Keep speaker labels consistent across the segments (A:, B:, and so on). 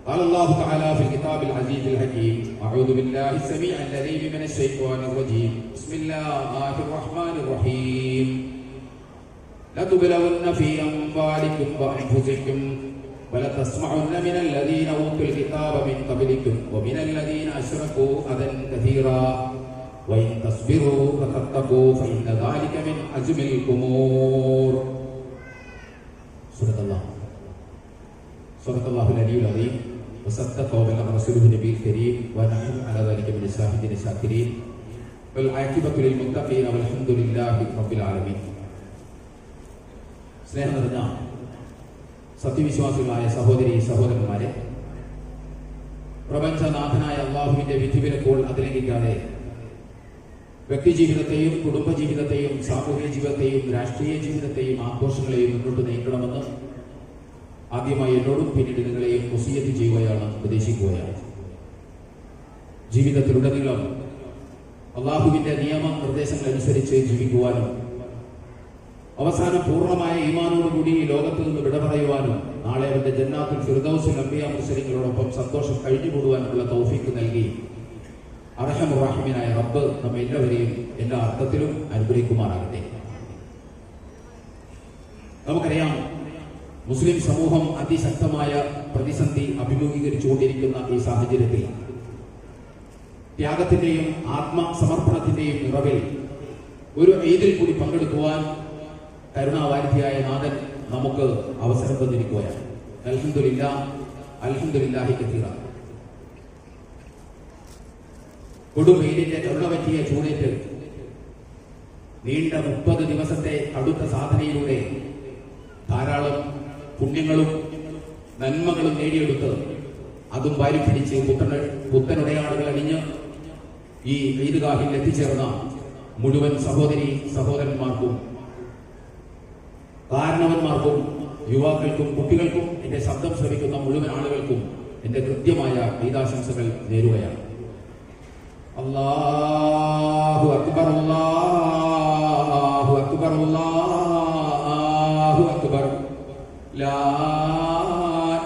A: قال الله تعالى في الكتاب العزيز الحكيم أعوذ بالله السميع العليم من الشيطان الرجيم بسم الله الرحمن الرحيم لتبلون في أموالكم وأنفسكم ولتسمعن من الذين أوتوا الكتاب من قبلكم ومن الذين أشركوا أذى كثيرا وإن تصبروا وتتقوا فإن ذلك من عزم الأمور. صدق الله العلي العظيم وصدق وبلغ رسوله النبي الكريم ونحن على ذلك من الشاهدين الشاكرين والعاقبة للمتقين والحمد لله رب العالمين. സ്നേഹം നിറഞ്ഞ സത്യവിശ്വാസികളായ സഹോദരി സഹോദരന്മാരെ, പ്രപഞ്ചനാഥനായ അള്ളാഹുവിന്റെ വിധിവിലക്കുകൾ അതിലംഘിക്കാതെ വ്യക്തിജീവിതത്തെയും കുടുംബജീവിതത്തെയും സാമൂഹിക ജീവിതത്തെയും രാഷ്ട്രീയ ജീവിതത്തെയും ആഘോഷങ്ങളെയും മുന്നോട്ട് നയിക്കണമെന്ന് ആദ്യമായി എന്നോടും പിന്നീട് നിങ്ങളെയും വസിയ്യത്ത് ചെയ്യുകയാണ്, ഉപദേശിക്കുകയാണ്. ജീവിതത്തിലുടനീളം അള്ളാഹുവിന്റെ നിയമ നിർദ്ദേശങ്ങൾ അനുസരിച്ച് ജീവിക്കുവാനും അവസാനം പൂർണ്ണമായ ഈമാനോടുകൂടി ഈ ലോകത്ത് നിന്ന് വിട പറയുവാനും നാളെ അവന്റെ ജന്നാത്തുൽ ഫിർദൗസിൽ അംബിയാ മുർസലീങ്ങളോടൊപ്പം സന്തോഷം കഴിഞ്ഞുകൂടുവാനുള്ള തൗഫീക്ക് നൽകി അർഹമുർ റഹീമായ റബ്ബ് നമ്മെ എല്ലാവരെയും എല്ലാ അർത്ഥത്തിലും അനുഗ്രഹിക്കുമാറാകട്ടെ. നമുക്കറിയാം, മുസ്ലിം സമൂഹം അതിശക്തമായ പ്രതിസന്ധി അഭിമുഖീകരിച്ചുകൊണ്ടിരിക്കുന്ന ഈ സാഹചര്യത്തിൽ ത്യാഗത്തിന്റെയും ആത്മസമർപ്പണത്തിന്റെയും നിറവിൽ ഒരു ഈദിൽ കൂടി പങ്കെടുക്കുവാൻ കരുണാവാരിധിയായ നാഥൻ നമുക്ക് അവസരം തന്നിരിക്കുകയാണ്. അൽഹംദുലില്ലാഹ്, അൽഹംദുലില്ലാഹി കസീറ. കൊടുംവെയിലിന്റെ കരുണ പറ്റിയ ചൂടേറ്റ് നീണ്ട 30 ദിവസത്തെ കടുത്ത സാധനയിലൂടെ ധാരാളം പുണ്യങ്ങളും നന്മകളും നേടിയെടുത്ത് അതും വാരിപ്പിടിച്ച് പുത്തനുടയാളുകൾ അണിഞ്ഞ് ഈ ഈദ്ഗാഹിൽ എത്തിച്ചേർന്ന മുഴുവൻ സഹോദരി സഹോദരന്മാർക്കും കാരണവന്മാർക്കും യുവാക്കൾക്കും കുട്ടികൾക്കും എന്റെ ശബ്ദം ശ്രവിക്കുന്ന മുഴുവൻ ആളുകൾക്കും എന്റെ കൃത്യമായ ഈദാശംസകൾ നേരുകയാണ്. അല്ലാഹു അക്ബർ, അല്ലാഹു അക്ബർ, അല്ലാഹു അക്ബർ, ലാ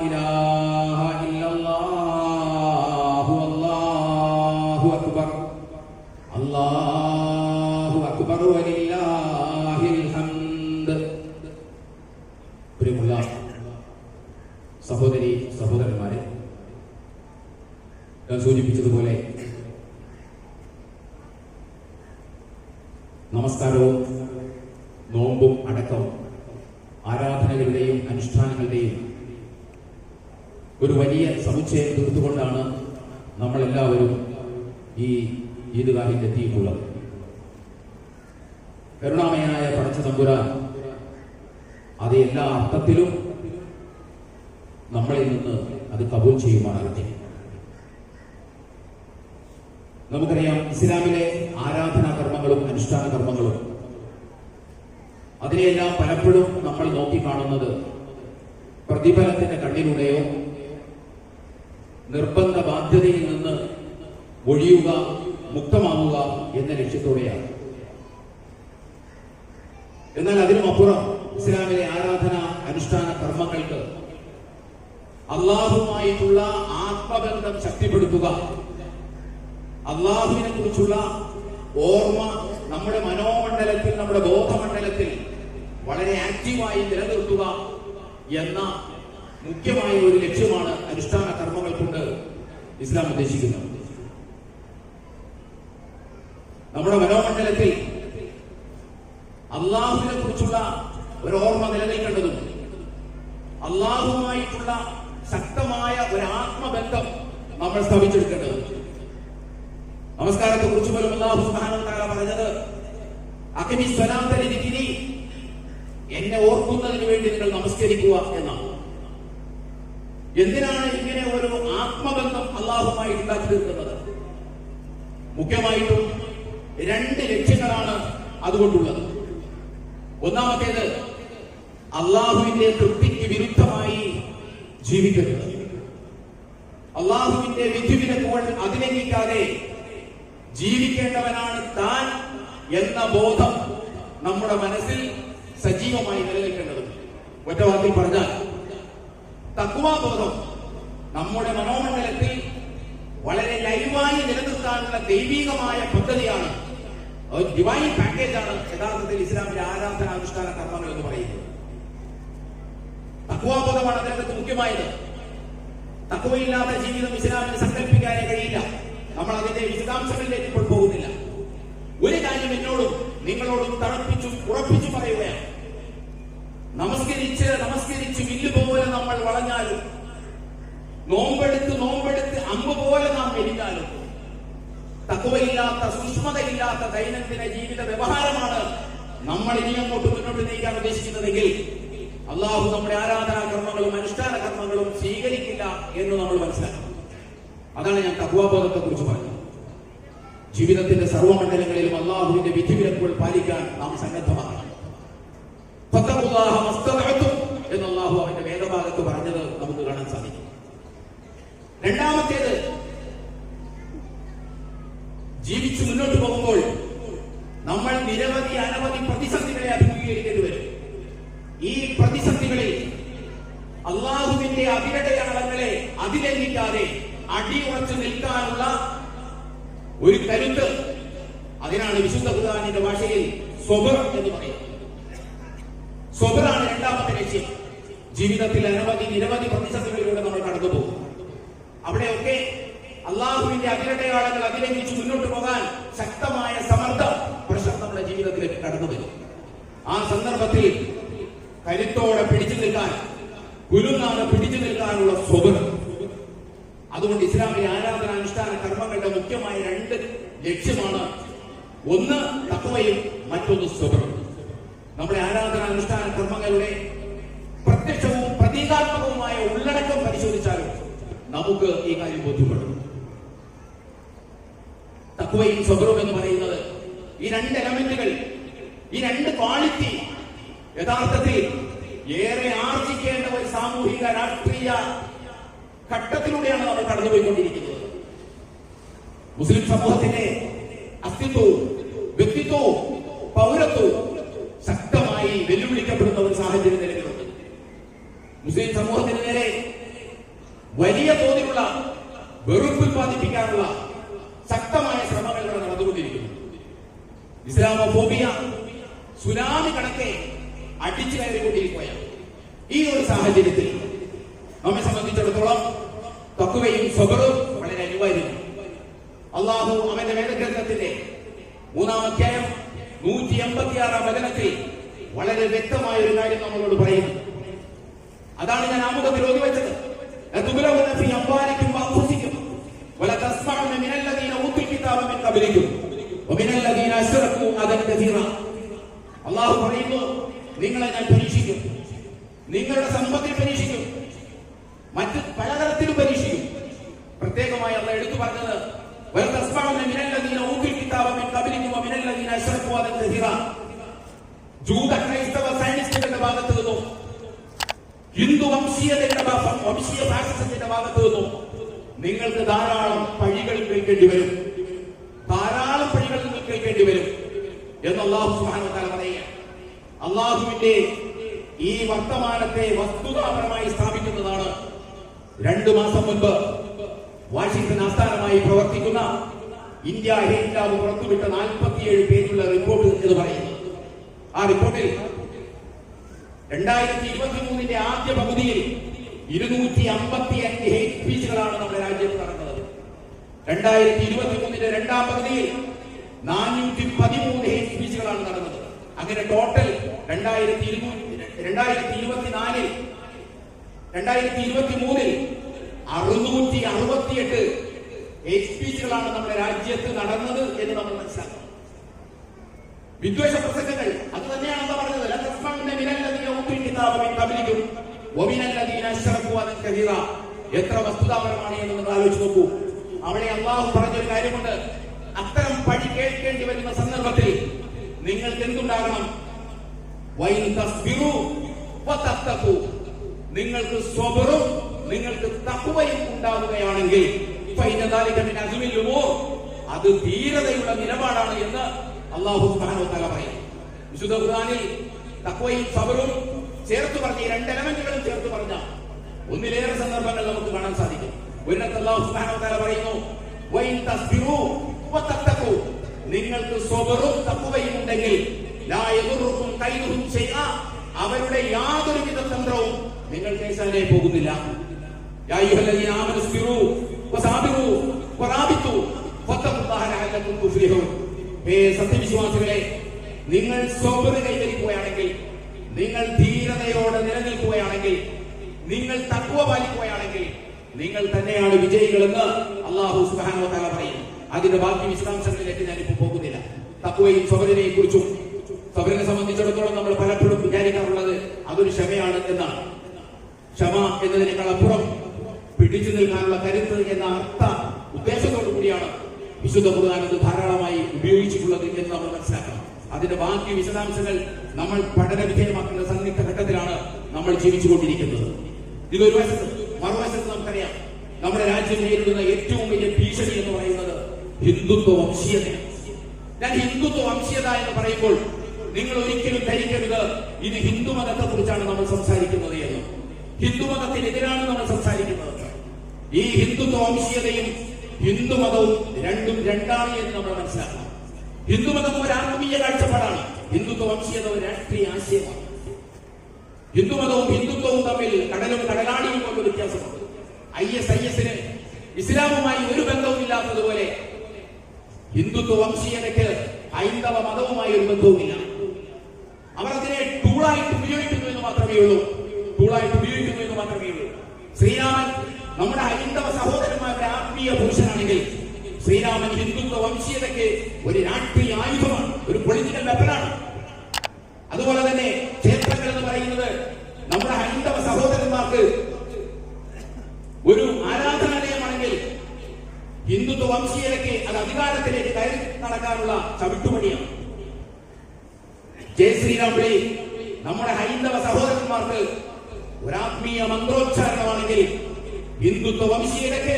A: ഇലാഹ ഇല്ലല്ലാഹു, അല്ലാഹു അക്ബർ, അല്ലാഹു അക്ബർ വലില്ലാഹിൽ ഹംദ്. പ്രിയമുള്ള സഹോദരി സഹോദരന്മാരെ, ഞാൻ സൂചിപ്പിച്ചതുപോലെ നമസ്കാരവും നോമ്പും അടക്കം ആരാധനകളുടെയും അനുഷ്ഠാനങ്ങളുടെയും ഒരു വലിയ സമുച്ചയം തീർത്തുകൊണ്ടാണ് നമ്മളെല്ലാവരും ഈ ഈദ്ഗാഹിൽ എത്തിയിട്ടുള്ളത്. കരുണാമയനായ പടച്ച തമ്പുരാൻ അത് എല്ലാ അർത്ഥത്തിലും നമ്മളിൽ നിന്ന് അത് കബൂൽ ചെയ്യുമാറാകട്ടെ. നമുക്കറിയാം, ഇസ്ലാമിലെ ആരാധനാ കർമ്മങ്ങളും അനുഷ്ഠാന കർമ്മങ്ങളും അതിനെയെല്ലാം പലപ്പോഴും നമ്മൾ നോക്കിക്കാണുന്നത് പ്രതിഫലത്തിന്റെ കണ്ണിലൂടെയോ നിർബന്ധ ബാധ്യതയിൽ നിന്ന് ഒഴിയുക, മുക്തമാവുക എന്ന ലക്ഷ്യത്തോടെയാണ്. എന്നാൽ അതിനുമപ്പുറം ഇസ്ലാമിലെ ആരാധന അനുഷ്ഠാന കർമ്മങ്ങൾക്ക് അള്ളാഹുമായിട്ടുള്ള ആത്മബന്ധം ശക്തിപ്പെടുത്തുക, അള്ളാഹുവിനെ കുറിച്ചുള്ള ഓർമ്മ നമ്മുടെ മനോമണ്ഡലത്തിൽ, നമ്മുടെ ബോധമണ്ഡലത്തിൽ വളരെ ആക്റ്റീവായി നിലനിർത്തുക എന്ന മുഖ്യമായ ഒരു ലക്ഷ്യമാണ് അനുഷ്ഠാന കർമ്മങ്ങൾ കൊണ്ട് ഇസ്ലാം ഉദ്ദേശിക്കുന്നത്. നമ്മുടെ മനോമണ്ഡലത്തിൽ അള്ളാഹുവിനെ കുറിച്ചുള്ള ഒരു ഓർമ്മ നിലനിൽക്കേണ്ടതും അള്ളാഹുമായിട്ടുള്ള ശക്തമായ ഒരു ആത്മബന്ധം നമ്മൾ സ്ഥാപിച്ചെടുക്കേണ്ടതും. നമസ്കാരത്തെ കുറിച്ച് പോലും അല്ലാഹു സുബ്ഹാനഹു വ തആല പറഞ്ഞത് അഖിമിസ് സ്വലാത്ത ലിദിക്രി, എന്നെ ഓർക്കുന്നതിന് വേണ്ടി നിങ്ങൾ നമസ്കരിക്കുക എന്നാണ്. എന്തിനാണ് ഇങ്ങനെ ഒരു ആത്മബന്ധം അള്ളാഹുമായി ഉണ്ടാക്കി തീർക്കുന്നത്? മുഖ്യമായിട്ടും 2 ലക്ഷ്യങ്ങളാണ് അതുകൊണ്ടുള്ളത്. ഒന്നാമത്തേത്, അള്ളാഹുവിന്റെ തൃപ്തിക്ക് വിരുദ്ധമായി ജീവിക്കരുത്. അള്ളാഹുവിന്റെ വിധിവിലക്കുകൾ അതിലംഘിക്കാതെ ജീവിക്കേണ്ടവനാണ് താൻ എന്ന ബോധം നമ്മുടെ മനസ്സിൽ സജീവമായി നിലനിൽക്കേണ്ടത്. ഒറ്റ വാക്കിൽ പറഞ്ഞാൽ തഖ്വാ ബോധം നമ്മുടെ മനോമണ്ഡലത്തിൽ വളരെ ലൈവായി നിലനിർത്താനുള്ള ദൈവികമായ പദ്ധതിയാണ്, ഒരു ഡിവൈൻ പാക്കേജാണ് യഥാർത്ഥത്തിൽ ഇസ്ലാമിന്റെ ആരാധനാനുഷ്ഠാന കർമ്മങ്ങൾ എന്ന് പറയുന്നത്. തഖ്വാബോധമാണ് അതിനകത്ത് മുഖ്യമായത്. തഖ്വയില്ലാത്ത ജീവിതം ഇസ്ലാമിന് സങ്കല്പിക്കാനേ കഴിയില്ല. നമ്മൾ അതിന്റെ വിശദാംശങ്ങളിലേക്ക് ഇപ്പോൾ പോകുന്നില്ല. ഒരു കാര്യം എന്നോടും നിങ്ങളോടും തറപ്പിച്ചും ഉറപ്പിച്ചും പറയുകയാണ്. നമസ്കരിച്ച് വില്ല് പോലെ നമ്മൾ വളഞ്ഞാലും, നോമ്പെടുത്ത് അമ്പ് പോലെ നാം മെലിഞ്ഞാലും, തഖ്വയില്ലാത്ത സൂക്ഷ്മതയില്ലാത്ത ദൈനംദിന ജീവിത വ്യവഹാരമാണ് നമ്മൾ ഇനി അങ്ങോട്ട് മുന്നോട്ട് നയിക്കാൻ ഉദ്ദേശിക്കുന്നതെങ്കിൽ അള്ളാഹു നമ്മുടെ ആരാധനാ കർമ്മങ്ങളും അനുഷ്ഠാന കർമ്മങ്ങളും സ്വീകരിക്കില്ല എന്ന് നമ്മൾ മനസ്സിലാക്കണം. അതാണ് ഞാൻ തഖ്വാബോധത്തെ കുറിച്ച് പറഞ്ഞത്. ജീവിതത്തിന്റെ സർവ്വമണ്ഡലങ്ങളിലും അള്ളാഹുവിന്റെ വിധിവിലക്കുകൾ പാലിക്കാൻ നാം സന്നദ്ധമാകണം. എന്ന് അള്ളാഹു അവന്റെ വേദഭാഗത്ത് പറഞ്ഞത് നമുക്ക് കാണാൻ സാധിക്കും. രണ്ടാമത്തേത്, ജീവിച്ചു മുന്നോട്ട് പോകുമ്പോൾ നമ്മൾ അനവധി പ്രതിസന്ധികളെ അഭിമുഖീകരിക്കേണ്ടി വരും. ഈ പ്രതിസന്ധികളിൽ അള്ളാഹുവിന്റെ അവിരടയാളങ്ങളെ അതിലംഘിക്കാതെ അടിയുറച്ചു നിൽക്കാനുള്ള ഒരു കരുത്ത്, അതിനാണ് വിശുദ്ധ ഖുർആനിന്റെ ഭാഷയിൽ സ്വബർ എന്ന് പറയുന്നത്. സ്വബറാണ് രണ്ടാമത്തെ ലക്ഷ്യം. ജീവിതത്തിൽ നിരവധി പ്രതിസന്ധികളിലൂടെ നമ്മൾ കടന്നു പോകും. അവിടെയൊക്കെ അള്ളാഹുവിന്റെ അവിരടയാളങ്ങൾ അതിലംഘിച്ച് മുന്നോട്ട് പോകാൻ ശക്തമായ സമ്മർദ്ദം, പ്രഷർ നമ്മുടെ ജീവിതത്തിലേക്ക് കടന്നു വരും. ആ സന്ദർഭത്തിൽ കരുത്തോടെ പിടിച്ചു നിൽക്കാൻ, കുലുങ്ങാതെ പിടിച്ചു നിൽക്കാനുള്ള സ്വബർ. അതുകൊണ്ട് ഇസ്ലാമിലെ ആരാധനാനുഷ്ഠാന കർമ്മങ്ങളുടെ മുഖ്യമായ രണ്ട് ലക്ഷ്യമാണ്. ഒന്ന് തഖ്വയും മറ്റൊന്ന് സ്വബറും. നമ്മുടെ ആരാധനാനുഷ്ഠാന കർമ്മങ്ങളുടെ പ്രത്യക്ഷവും പ്രതീകാത്മകവുമായ ഉള്ളടക്കം പരിശോധിച്ചാലും നമുക്ക് ഈ കാര്യം ബോധ്യപ്പെടും. തഖ്വയും സ്വബറും എന്ന് പറയുന്നത്, ഈ രണ്ട് എലമെന്റുകൾ, ഈ രണ്ട് ക്വാളിറ്റി യഥാർത്ഥത്തിൽ ഏറെ ആർജിക്കേണ്ട ഒരു സാമൂഹിക രാഷ്ട്രീയ ഘട്ടത്തിലൂടെയാണ് നമ്മൾ കടന്നുപോയിക്കൊണ്ടിരിക്കുന്നത്. മുസ്ലിം സമൂഹത്തിന്റെ അസ്തിത്വവും വ്യക്തിത്വവും പൗരത്വവും ശക്തമായി വെല്ലുവിളിക്കപ്പെടുന്ന ഒരു സാഹചര്യം നിലവിലുണ്ട്. മുസ്ലിം സമൂഹത്തിന് നേരെ വലിയ തോതിലുള്ള വെറുപ്പ് ഉത്പാദിപ്പിക്കാനുള്ള ശക്തമായ ശ്രമങ്ങൾ നടന്നുകൊണ്ടിരിക്കുന്നു. ഇസ്ലാമോഫോബിയ സുനാമി കണക്കെ അടിച്ചു കയറിക്കൊണ്ടിരിക്കുകയാണ്. ഈ ഒരു സാഹചര്യത്തിൽ നമ്മെ സംബന്ധിച്ചിടത്തോളം തഖ്വയും സ്വബറും വളരെ അനിവാര്യമാണ്. അള്ളാഹു അവന്റെ വേദഗ്രന്ഥത്തിന്റെ 3-ാം അധ്യായം 186-ാം വചനത്തിൽ വളരെ വ്യക്തമായ ഒരു കാര്യം നമ്മളോട് പറയുന്നു. അതാണ് ഞാൻ ആമുഖത്തിൽ ഓതി വെച്ചത്. അള്ളാഹു പറയുന്നു, നിങ്ങളെ ഞാൻ പരീക്ഷിക്കും, നിങ്ങളുടെ സമ്പത്തിൽ പരീക്ഷിക്കും, മറ്റ് പലതരത്തിലും പരീക്ഷിക്കും. പ്രത്യേകമായി അള്ളാഹു എടുത്തു പറഞ്ഞത് ജൂത ക്രൈസ്തവ സയനിസ്റ്റുകളുടെ ഭാഗത്ത് നിന്നും ഹിന്ദു വംശീയ ഫാസിസത്തിന്റെ ഭാഗത്ത് നിന്നും നിങ്ങൾക്ക് ധാരാളം പഴികൾ കേൾക്കേണ്ടി വരും, ധാരാളം പഴികൾ നിങ്ങൾ കേൾക്കേണ്ടി വരും എന്ന് അല്ലാഹു സുബ്ഹാനഹു വ തആല പറയുക. അള്ളാഹുവിന്റെ ഈ വർത്തമാനത്തെ വസ്തുതാപരമായി സ്ഥാപിക്കുന്നതാണ് 2 മാസം മുൻപ് വാഷിംഗ്ടൺ ആസ്ഥാനമായി പ്രവർത്തിക്കുന്ന ഇന്ത്യ ഹേറ്റ് ലാബ് പുറത്തുവിട്ട 47 പേജുള്ള റിപ്പോർട്ട് എന്ന് പറയുന്നത്. ആ റിപ്പോർട്ടിൽ 2023 ആദ്യ പകുതിയിൽ 255 ഹേറ്റ് സ്പീച്ചുകളാണ് നമ്മുടെ രാജ്യത്ത് നടന്നത്. 2023 രണ്ടാം പകുതിയിൽ 413 ഹേറ്റ് സ്പീച്ചുകളാണ് നടന്നത്. അങ്ങനെ ടോട്ടൽ 2023 668 ഹേറ്റ് സ്പീച്ചുകളാണ് നമ്മുടെ രാജ്യത്ത് നടന്നത് എന്ന് നമ്മൾ മനസ്സിലാക്കണം. വിദ്വേഷ പ്രസംഗങ്ങൾ അത് തന്നെയാണ് പറഞ്ഞത്. എത്ര വസ്തുതാപരമാണ് എന്ന് നിങ്ങൾ ആലോചിച്ച് നോക്കൂ. അവിടെ അള്ളാഹു പറഞ്ഞൊരു കാര്യമുണ്ട്. അത്തരം പഴി കേൾക്കേണ്ടി വരുന്ന സന്ദർഭത്തിൽ നിങ്ങൾക്ക് എന്തുണ്ടാകണം? നിങ്ങൾക്ക് സ്വബറും നിങ്ങൾക്ക് തഖ്വയും ഉണ്ടാവുകയാണെങ്കിൽ അത് ധീരതയുള്ള നിലപാടാണ് എന്ന് അല്ലാഹു സുബ്ഹാനഹു വ തആല പറയും. വിശുദ്ധ ഖുർആനിൽ തഖ്വയും സബറും ചേർത്ത് പറഞ്ഞ ഈ രണ്ട് എലമെന്റുകളും ചേർത്ത് പറഞ്ഞ ഒന്നിലേറെ സന്ദർഭങ്ങൾ നമുക്ക് കാണാൻ സാധിക്കും. അല്ലാഹു സുബ്ഹാനഹു വ തആല പറയുന്നു, വഇൻ തസ്ബിറു വതത്തഖു, നിങ്ങൾക്ക് സ്വബറും തഖ്വയും ഉണ്ടെങ്കിൽ ലാ യദുറുക്കും കൈദുഹും ശൈഅ, അവരുടെ യാതൊരുവിധ തന്ത്രവും നിങ്ങൾ കേസാനായി പോകുന്നില്ല. യാ അയ്യുഹല്ലദീന ആമനു സ്ബിറു വസാബിറു വറാബിതു ഫത്തഖുല്ലാഹ ലഅല്ലകും തുഫ്ലിഹൂൻ. സത്യവിശ്വാസികളെ, നിങ്ങൾ സ്വബർ കൈവരിക്കുകയാണെങ്കിൽ, നിങ്ങൾ ധീരതയോടെ നിലനിൽക്കുകയാണെങ്കിൽ, നിങ്ങൾ തഖ്വ പാലിക്കുകയാണെങ്കിൽ നിങ്ങൾ തന്നെയാണ് വിജയികളെന്ന് അല്ലാഹു സുബ്ഹാനഹു വ തആല പറയുന്നു. അതിന്റെ ബാക്കി വിശദാംശങ്ങളിലേക്ക് ഞാനിപ്പോൾ പോകുന്നില്ല. തഖ്വയും സ്വബറിനെയും കുറിച്ചും, സ്വബറിനെ സംബന്ധിച്ചിടത്തോളം നമ്മൾ പലപ്പോഴും വിചാരിക്കാറുള്ളത് അതൊരു ക്ഷമയാണ് എന്നാണ്. ക്ഷമ എന്നതിനേക്കാൾ അപ്പുറം പിടിച്ചു നിൽക്കാനുള്ള കരുത്ത് എന്ന അർത്ഥ ഉദ്ദേശത്തോടു കൂടിയാണ് വിശുദ്ധ ഖുർആൻ അത് ധാരാളമായി ഉപയോഗിച്ചിട്ടുള്ളത് എന്ന് നമ്മൾ മനസ്സിലാക്കണം. അതിന്റെ ബാക്കി വിശദാംശങ്ങൾ നമ്മൾ പഠന വിധേയമാക്കുന്ന സന്നിഗ്ധ ഘട്ടത്തിലാണ് നമ്മൾ ജീവിച്ചുകൊണ്ടിരിക്കുന്നത്. ഇതൊരു വശത്ത്. മറുവശത്ത് നമുക്കറിയാം, നമ്മുടെ രാജ്യം നേരിടുന്ന ഏറ്റവും വലിയ ഭീഷണി എന്ന് പറയുന്നത് ഹിന്ദുത്വ വംശീയതയാണ്. ഞാൻ ഹിന്ദുത്വ വംശീയത എന്ന് പറയുമ്പോൾ നിങ്ങൾ ഒരിക്കലും ധരിക്കരുത് ഇത് ഹിന്ദുമതത്തെ കുറിച്ചാണ് നമ്മൾ സംസാരിക്കുന്നത് എന്ന്. ഹിന്ദുമതത്തിനെതിരാണ് നമ്മൾ സംസാരിക്കുന്നത്. ഈ ഹിന്ദുത്വ വംശീയതയും ഹിന്ദുമതവും രണ്ടും രണ്ടാണ് എന്ന് നമ്മൾ മനസ്സിലാക്കണം. ഹിന്ദുമതം ഒരു ആത്മീയ കാഴ്ചപ്പാടാണ്, ഹിന്ദുത്വ വംശീയത ഒരു രാഷ്ട്രീയ ആശയമാണ്. ഹിന്ദുമതവും ഹിന്ദുത്വവും തമ്മിൽ കടലും കടലാടിയും കൊണ്ട് വ്യത്യാസമുണ്ട്. IS-ന് ഇസ്ലാമുമായി ഒരു ബന്ധവുമില്ലാത്തതുപോലെ ഹിന്ദുത്വ വംശീയതയ്ക്ക് ഹൈന്ദവ മതവുമായി ഒരു ബന്ധവുമില്ല. അവർ അതിനെ ടൂളായിട്ട് ഉപയോഗിക്കുന്നു എന്ന് മാത്രമേ ഉള്ളൂ. ശ്രീരാമൻ നമ്മുടെ ഹൈന്ദവ സഹോദരന്മാരുടെ ആത്മീയ പുരുഷനാണെങ്കിൽ ശ്രീരാമൻ ഹിന്ദുത്വ വംശീയതയ്ക്ക് ഒരു രാഷ്ട്രീയ ആയുധമാണ്, ഒരു പൊളിറ്റിക്കൽ വെപ്പനാണ്. അതുപോലെ തന്നെ ക്ഷേത്രങ്ങൾ എന്ന് പറയുന്നത് നമ്മുടെ ഹൈന്ദവ സഹോദരന്മാർക്ക് ഒരു ആരാധനാലയമാണെങ്കിൽ ഹിന്ദുത്വ വംശീയതയ്ക്ക് അത് അധികാരത്തിലേക്ക് കയറി നടക്കാനുള്ള ചവിട്ടുപടിയാണ്. ജയ ശ്രീരാം വിളി നമ്മുടെ ഹൈന്ദവ സഹോദരന്മാർക്ക് ഒരാത്മീയ മന്ത്രോച്ചാരണമാണെങ്കിൽ ഹിന്ദുത്വ വംശീയതയ്ക്ക്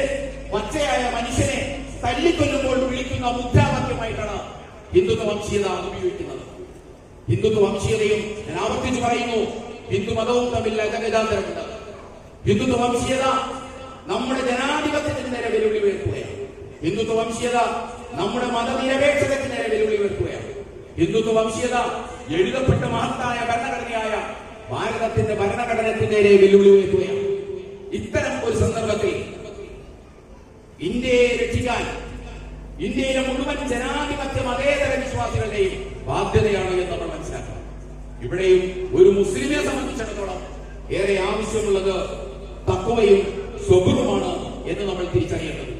A: പച്ചയായ മനുഷ്യനെ തല്ലിക്കൊല്ലുമ്പോൾ വിളിക്കുന്ന മുദ്രാവാക്യമായിട്ടാണ് ഹിന്ദുത്വ വംശീയത ഉപയോഗിക്കുന്നത്. ഹിന്ദുത്വ വംശീയതയും ഞാൻ ആവർത്തിച്ചു പറയുന്നു, ഹിന്ദുമതവും തമ്മിൽ അജഗജാന്തരമുണ്ട്. ഹിന്ദുത്വ വംശീയത നമ്മുടെ ജനാധിപത്യത്തിന് നേരെ വെല്ലുവിളി ഉയർത്തുകയാണ്. ഹിന്ദുത്വ വംശീയത നമ്മുടെ മതനിരപേക്ഷതയ്ക്ക് നേരെ വെല്ലുവിളി ഉയർത്തുകയാണ്. ഹിന്ദുത്വ വംശീയത എഴുതപ്പെട്ട മഹത്തായ ഭരണഘടനയായ ഭാരതത്തിന്റെ ഭരണഘടനയ്ക്ക് നേരെ വെല്ലുവിളി ഉയർത്തുകയാണ്. ഇത്തരം ഒരു സന്ദർഭത്തിൽ ഇന്ത്യയെ രക്ഷിക്കാൻ ഇന്ത്യയിലെ മുഴുവൻ ജനാധിപത്യ മതേതര വിശ്വാസികളുടെയും ബാധ്യതയാണ് എന്ന് നമ്മൾ മനസ്സിലാക്കണം. ഇവിടെയും ഒരു മുസ്ലിമിനെ സംബന്ധിച്ചിടത്തോളം ഏറെ ആവശ്യമുള്ളത് തഖ്വയും സ്വബറുമാണ് എന്ന് നമ്മൾ തിരിച്ചറിയേണ്ടത്.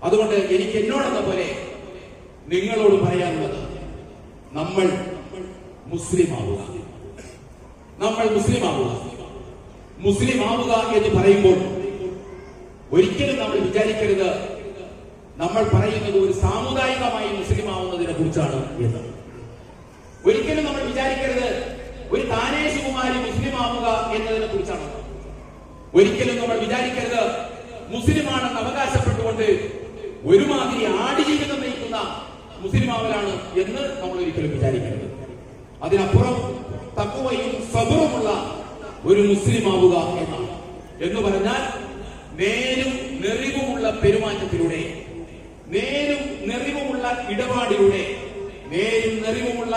A: അതുകൊണ്ട് എനിക്ക് എന്നോടെന്ന പോലെ നിങ്ങളോട് പറയാനുള്ളത്, നമ്മൾ മുസ്ലിം ആവുക. മുസ്ലിം ആവുക എന്ന് പറയുമ്പോൾ ഒരിക്കലും നമ്മൾ വിചാരിക്കരുത് നമ്മൾ പറയുന്നത് ഒരു സാമുദായികമായി മുസ്ലിം ആവുന്നതിനെ കുറിച്ചാണ് എന്ന്. ഒരിക്കലും നമ്മൾ വിചാരിക്കരുത് ഒരു താനേശുകുമാരി മുസ്ലിം ആവുക എന്നതിനെ കുറിച്ചാണ്. ഒരിക്കലും നമ്മൾ വിചാരിക്കരുത് മുസ്ലിമാണെന്ന് അവകാശപ്പെട്ടുകൊണ്ട് ഒരുമാതിരി ആടുജീവിതം നയിക്കുന്ന മുസ്ലിം ആവലാണ് എന്ന് നമ്മൾ ഒരിക്കലും വിചാരിക്കരുത്. അതിനപ്പുറം തഖ്വയും സബറുമുള്ള ഒരു മുസ്ലിം ആവുക എന്നാണ്. എന്ന് പറഞ്ഞാൽ നേരും നെറിവുമുള്ള പെരുമാറ്റത്തിലൂടെ, നേരും നെറിവുമുള്ള ഇടപാടിലൂടെ, നേരും നെറിവുമുള്ള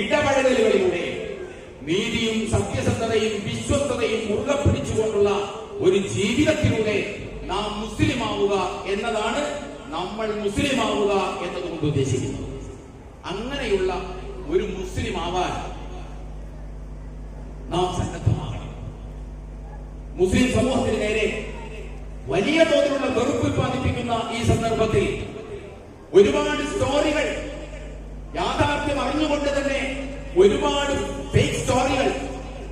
A: ഇടപഴകലുകളിലൂടെ നീതിയും സത്യസന്ധതയും വിശ്വസ്തതയും മുറുകെ പിടിച്ചുകൊണ്ടുള്ള ഒരു ജീവിതത്തിലൂടെ നാം മുസ്ലിം ആവുക എന്നതാണ് നമ്മൾ മുസ്ലിം ആവുക എന്നതുകൊണ്ട് ഉദ്ദേശിക്കുന്നത്. അങ്ങനെയുള്ള ഒരു മുസ്ലിം ആവാൻ നാം സന്നദ്ധമാകണം. മുസ്ലിം സമൂഹത്തിന് നേരെ വലിയ തോതിലുള്ള വെറുപ്പ് ഉൽപ്പാദിപ്പിക്കുന്ന ഈ സന്ദർഭത്തിൽ ഒരുപാട് സ്റ്റോറികൾ, യാഥാർത്ഥ്യം അറിഞ്ഞുകൊണ്ട് തന്നെ ഒരുപാട് ഫേക്ക് സ്റ്റോറികൾ,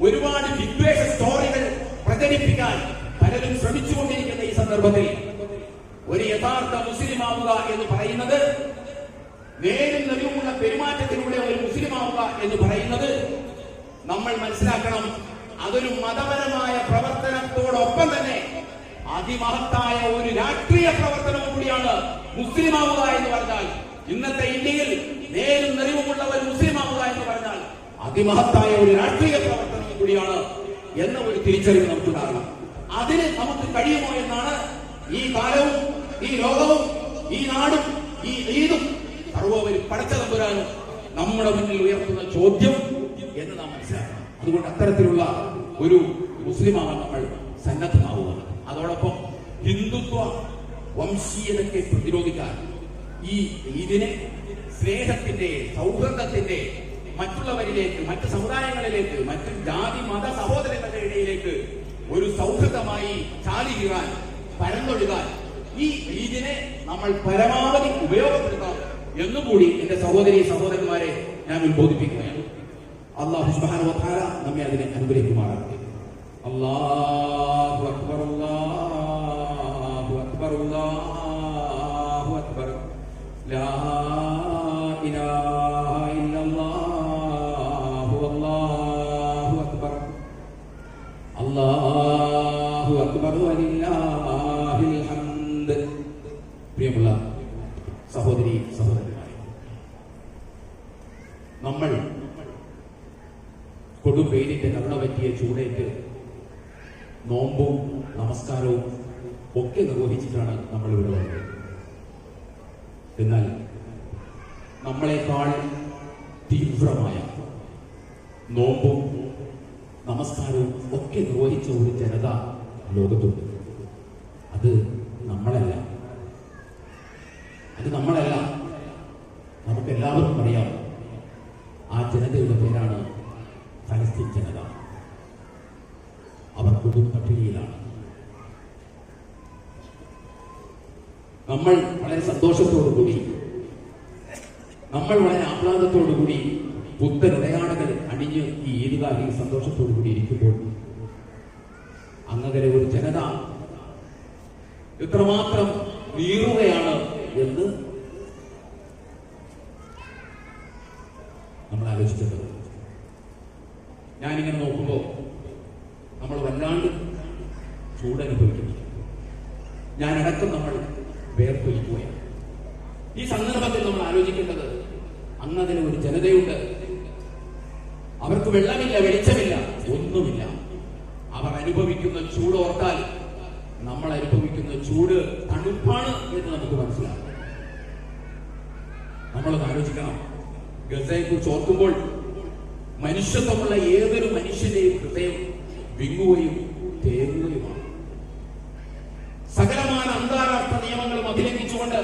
A: ഒരുപാട് വിദ്വേഷ സ്റ്റോറികൾ പ്രചരിപ്പിക്കാൻ പലരും ശ്രമിച്ചുകൊണ്ടിരിക്കുന്ന ഈ സന്ദർഭത്തിൽ ഒരു യഥാർത്ഥ മുസ്ലിം ആവുക എന്ന് പറയുന്നത്, നേരും നെറിവുമുള്ള പെരുമാറ്റത്തിലൂടെ ഒരു മുസ്ലിം ആവുക എന്ന് പറയുന്നത് നമ്മൾ മനസ്സിലാക്കണം, അതൊരു മതപരമായ പ്രവർത്തനത്തോടൊപ്പം തന്നെ അതിമഹത്തായ ഒരു രാഷ്ട്രീയ പ്രവർത്തനവും കൂടിയാണ്. മുസ്ലിം ആവുക എന്ന് പറഞ്ഞാൽ, ഇന്നത്തെ ഇന്ത്യയിൽ നേരും നെറിവുമുള്ള ഒരു മുസ്ലിം ആവുക എന്ന് പറഞ്ഞാൽ അതിമഹത്തായ ഒരു രാഷ്ട്രീയ പ്രവർത്തനവും കൂടിയാണ് എന്ന ഒരു തിരിച്ചറിവ് നമുക്കുണ്ടാകണം. ആ അതിന് നമുക്ക് കഴിയുമോ എന്നാണ് ഈ കാലവും ഈ ലോകവും ഈ നാടും ഈ ഈദും സർവോപരി പടച്ച തമ്പുരാനും നമ്മുടെ മുന്നിൽ ഉയർത്തുന്ന ചോദ്യം എന്ന് നാം മനസ്സിലാക്കണം. അതുകൊണ്ട് അത്തരത്തിലുള്ള ഒരു മുസ്ലിമാവാൻ നമ്മൾ സന്നദ്ധമാവുക. അതോടൊപ്പം ഹിന്ദുത്വ വംശീയതയ്ക്ക് പ്രതിരോധിക്കാൻ ഈ ഈദിനെ സ്നേഹത്തിന്റെ, സൗഹൃദത്തിന്റെ, മറ്റുള്ളവരിലേക്ക്, മറ്റ് സമുദായങ്ങളിലേക്ക്, മറ്റ് ജാതി മത സഹോദരങ്ങളുടെ ഇടയിലേക്ക് ഒരു സൗഹൃദമായി ചാലികീറാൻ, പരന്നൊഴുകാൻ ഈ ഈദിനെ നമ്മൾ പരമാവധി ഉപയോഗപ്പെടുത്താം എന്നുകൂടി എന്റെ സഹോദരി സഹോദരന്മാരെ ഞാൻ ഉത്ബോധിപ്പിക്കുകയാണ്. അല്ലാഹു സുബ്ഹാനഹു വ തആല നമ്മെ അതിനെ അനുഗ്രഹിക്കുമാറാകട്ടെ. അല്ലാഹു അക്ബർ, അല്ലാഹു അക്ബർ, അല്ലാഹു അക്ബർ, ലാ ഇലാഹ ഇല്ലല്ലാഹു, അല്ലാഹു അക്ബർ, അല്ലാഹു അക്ബർ വലില്ലാഹിൽ ഹംദ്. പ്രിയമുള്ള സഹോദരി സഹോദരന്മാരെ, നമ്മൾ കൊടുംവെയിലിന്റെ കരുണ പറ്റിയ ചൂടേറ്റ് നോമ്പും നമസ്കാരവും ഒക്കെ നിർവഹിച്ചിട്ടാണ് നമ്മൾ ഇവിടെ വന്നത്. എന്നാൽ നമ്മളെക്കാൾ തീവ്രമായ നോമ്പും നമസ്കാരവും ഒക്കെ നിർവഹിച്ച ഒരു ജനത ലോകത്തുണ്ട്. അത് നമ്മളല്ല. നമുക്കെല്ലാവർക്കും അറിയാം. ആ ജനതയുടെ പേരാണ് ഫലസ്തീൻ ജനത. അവർ കൊടും പട്ടിണിയിലാണ്. നമ്മൾ വളരെ സന്തോഷത്തോടുകൂടി, നമ്മൾ വളരെ ആഹ്ലാദത്തോടുകൂടി പുത്തൻ ഉടയാടകൾ അണിഞ്ഞ് ഈ ഈദ്ഗാഹിൽ സന്തോഷത്തോടുകൂടി ഇരിക്കുമ്പോൾ അങ്ങനെ ഒരു ജനത എത്രമാത്രം നീറുകയാണ് എന്ന് നമ്മൾ ആലോചിച്ചത്. ഞാനിങ്ങനെ നോക്കുമ്പോൾ നമ്മൾ വല്ലാണ്ട് ചൂടനുഭവിക്കുന്നു. ഞാനടക്കം നമ്മൾ വേർപ്പൊലിക്കുകയാണ്. ഈ സന്ദർഭത്തിൽ നമ്മൾ ആലോചിക്കേണ്ടത്, അങ്ങതിന് ഒരു ജനതയുണ്ട്. അവർക്ക് വെള്ളമില്ല, വെളിച്ചമില്ല, ഒന്നുമില്ല. അവർ അനുഭവിക്കുന്ന ചൂട് ഓർത്താൽ നമ്മൾ അനുഭവിക്കുന്ന ചൂട് തണുപ്പാണ് എന്ന് നമുക്ക് മനസ്സിലാകും. നമ്മളൊന്ന് ആലോചിക്കണം. ഗസയെ കുറിച്ച് ഓർക്കുമ്പോൾ മനുഷ്യത്വമുള്ള ഏതൊരു മനുഷ്യന്റെയും ഹൃദയം വിങ്ങുകയും തേങ്ങുകയുമാണ്. സകലമായ അന്താരാഷ്ട്ര നിയമങ്ങളും അഭിലംഘിച്ചുകൊണ്ട്,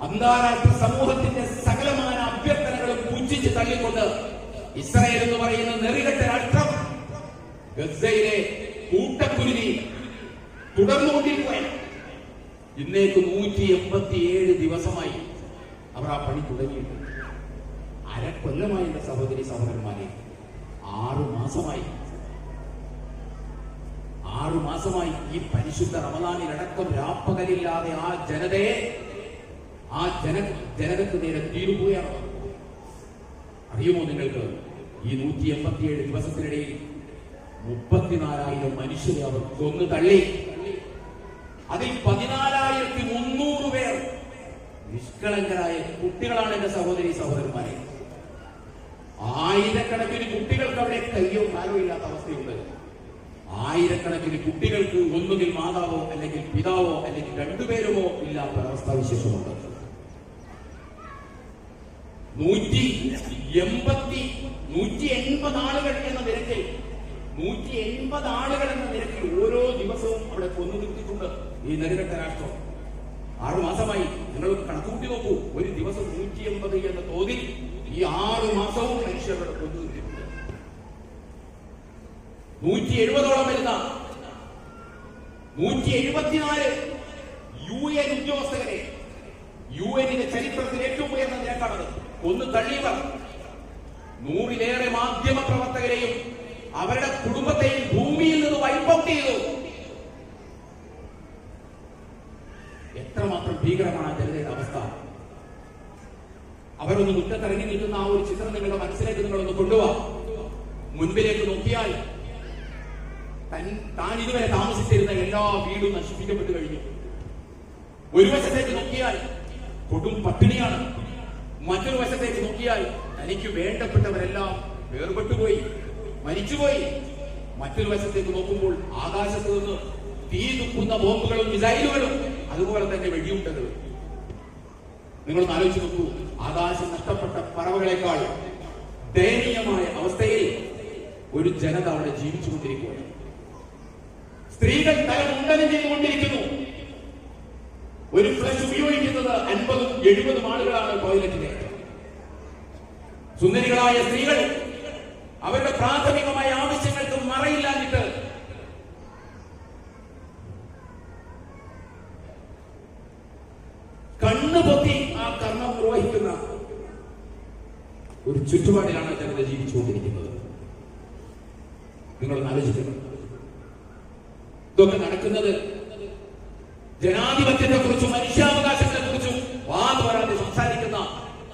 A: അന്താരാഷ്ട്ര സമൂഹത്തിന്റെ സകലമായ അഭ്യർത്ഥനകളും പുച്ഛിച്ച് തള്ളിക്കൊണ്ട് ഇസ്രായേൽ എന്ന് പറയുന്ന നെറികെട്ട രാഷ്ട്രം ഗസയിലെ കൂട്ടക്കുരുതി തുടർന്നുകൊണ്ടിരിക്കുകയാണ്. ഇന്നേക്ക് 187 ദിവസമായി അവർ ആ പണി തുടങ്ങിയിട്ട്. അരക്കൊല്ലമായി എന്റെ സഹോദരി സഹോദരന്മാരെ, 6 മാസമായി ഈ പരിശുദ്ധ റമദാനിലടക്കം രാപ്പകലില്ലാതെ ആ ജനതയെ, ആ ജനതക്ക് നേരെ തീരുകയാണ്. അറിയുമോ നിങ്ങൾക്ക്, ഈ 187 ദിവസത്തിനിടയിൽ 34,000 മനുഷ്യരെ അവർ കൊന്നു തള്ളി. അതിൽ 14,300 പേർ നിഷ്കളങ്കരായ കുട്ടികളാണ് എന്റെ സഹോദരി സഹോദരന്മാരെ. ആയിരക്കണക്കിന് കുട്ടികൾക്ക് അവിടെ കയ്യോ കാലോ ഇല്ലാത്ത അവസ്ഥയുണ്ട്. ആയിരക്കണക്കിന് കുട്ടികൾക്ക് ഒന്നുകിൽ മാതാവോ അല്ലെങ്കിൽ പിതാവോ അല്ലെങ്കിൽ രണ്ടുപേരുമോ ഇല്ലാത്ത അവസ്ഥാവിശേഷമുണ്ട്. 180 ആളുകൾ എന്ന നിരക്കിൽ 180 ആളുകൾ എന്ന നിരക്കിൽ ഓരോ ദിവസവും അവിടെ കൊന്നു നിർത്തിയിട്ടുണ്ട് ഈ നെറുകെട്ട രാഷ്ട്രം. 6 മാസമായി. നിങ്ങൾ കണക്കുകൂട്ടി നോക്കൂ. ഒരു ദിവസം 180 എന്ന തോതിൽ ഈ 6 മാസവും മനുഷ്യരുടെ കൊന്നു നിർത്തിയിട്ടുണ്ട്. 170ഓളം വരുന്ന 174 UN ഉദ്യോഗസ്ഥരെ, UN ചരിത്രത്തിൽ ഏറ്റവും ഉയർന്ന നിരക്കാണത്. ഒന്ന് തള്ളിയവർ 100-ലേറെ മാധ്യമ പ്രവർത്തകരെയും അവരുടെ കുടുംബത്തെയും ഭൂമിയിൽ നിന്ന് വൈപ്പൗട്ട് ചെയ്തു. എത്രമാത്രം ഭീകരമാണ് ജനതയുടെ അവസ്ഥ. അവരൊന്ന് മുറ്റത്തിറങ്ങി നിൽക്കുന്ന ആ ഒരു ചിത്രം നിങ്ങളുടെ മനസ്സിലേക്ക് നിങ്ങളൊന്ന് കൊണ്ടുപോവാ. മുൻപിലേക്ക് നോക്കിയാൽ താൻ ഇതുവരെ താമസിച്ചിരുന്ന എല്ലാ വീടും നശിപ്പിക്കപ്പെട്ടു കഴിഞ്ഞു. ഒരു വശത്തേക്ക് നോക്കിയാൽ കൊടും പട്ടിണിയാണ്. മറ്റൊരു വശത്തേക്ക് നോക്കിയാൽ തനിക്ക് വേണ്ടപ്പെട്ടവരെല്ലാം വേർപെട്ടുപോയി, മരിച്ചുപോയി. മറ്റൊരു വശത്തേക്ക് നോക്കുമ്പോൾ ആകാശത്ത് നിന്ന് തീ തുപ്പുന്ന ബോംബുകളും മിസൈലുകളും, അതുപോലെ തന്നെ വെടിയുണ്ടകളും. നിങ്ങളൊന്ന് ആലോചിച്ച് നോക്കൂ. ആകാശം നഷ്ടപ്പെട്ട പറവകളെക്കാൾ ദയനീയമായ അവസ്ഥയിൽ ഒരു ജനത അവിടെ ജീവിച്ചുകൊണ്ടിരിക്കുകയാണ്. സ്ത്രീകൾ തലമുണ്ടനം ചെയ്തുകൊണ്ടിരിക്കുന്നു. ഒരു ഫ്ലഷ് ഉപയോഗിക്കുന്നത് 50-70 ആളുകളാണ് ടോയ്ലറ്റിലെ. സുന്ദരികളായ സ്ത്രീകൾ അവരുടെ പ്രാഥമികമായ ആവശ്യങ്ങൾക്ക് മറയില്ലാഞ്ഞിട്ട് കണ്ണുപൊത്തി ആ കർമ്മം നിർവഹിക്കുന്ന ഒരു ചുറ്റുപാടിലാണ് ജനത ജീവിച്ചുകൊണ്ടിരിക്കുന്നത്. നിങ്ങളൊന്ന് ആലോചിക്കണം. ഇതൊക്കെ നടക്കുന്നത് ജനാധിപത്യത്തെ കുറിച്ചും മനുഷ്യാവകാശങ്ങളെ കുറിച്ചും വാദപരാതെ സംസാരിക്കുന്ന